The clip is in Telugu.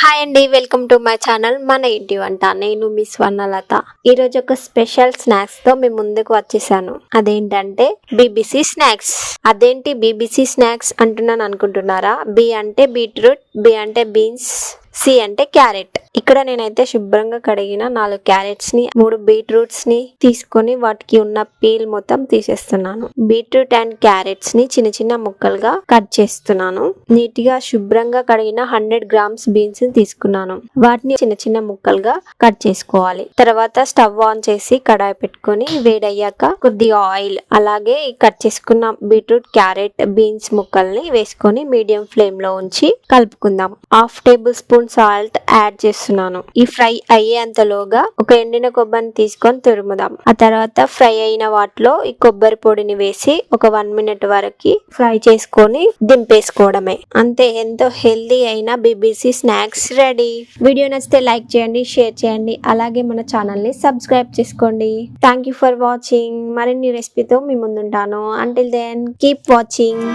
హాయ్ అండి, వెల్కమ్ టు మై ఛానల్ మన ఇంటి వంట. నేను మీ స్వర్ణలత. ఈరోజు ఒక స్పెషల్ స్నాక్స్ తో మీ ముందుకు వచ్చేసాను. అదేంటంటే బీబీసీ స్నాక్స్. అదేంటి బీబీసీ స్నాక్స్ అంటున్నాను అనుకుంటున్నారా? బి అంటే బీట్రూట్, బి అంటే బీన్స్, సి అంటే క్యారెట్. ఇక్కడ నేనైతే శుభ్రంగా కడిగిన 4 క్యారెట్స్ ని 3 బీట్రూట్స్ ని తీసుకొని వాటికి ఉన్న పీల్ మొత్తం తీసేస్తున్నాను. బీట్రూట్ అండ్ క్యారెట్స్ ని చిన్న చిన్న ముక్కలుగా కట్ చేస్తున్నాను. నీట్ గా శుభ్రంగా కడిగిన 100 గ్రామ్స్ బీన్స్ ని తీసుకున్నాను. వాటిని చిన్న చిన్న ముక్కలుగా కట్ చేసుకోవాలి. తర్వాత స్టవ్ ఆన్ చేసి కడాయి పెట్టుకొని వేడయ్యాక కొద్దిగా ఆయిల్, అలాగే కట్ చేసుకున్న బీట్రూట్, క్యారెట్, బీన్స్ ముక్కల్ని వేసుకొని మీడియం ఫ్లేమ్ లో ఉంచి కలుపుకుందాం. 1/2 టేబుల్ స్పూన్ సాల్ట్ యాడ్ చేస్తున్నాను. ఈ ఫ్రై అయ్యేంతలోగా ఒక ఎండిన కొబ్బరిని తీసుకొని తురుముదాం. ఆ తర్వాత ఫ్రై అయిన వాటిలో ఈ కొబ్బరి పొడిని వేసి ఒక 1 మినిట్ వరకు ఫ్రై చేసుకొని దింపేసుకోవడమే. అంతే, ఎంతో హెల్దీ అయిన బీబీసీ స్నాక్స్ రెడీ. వీడియో నచ్చితే లైక్ చేయండి, షేర్ చేయండి, అలాగే మన ఛానల్ ని సబ్స్క్రైబ్ చేసుకోండి. Thank you for watching. మరిన్ని రెసిపీతో మీ ముందుంటాను. Until then keep watching.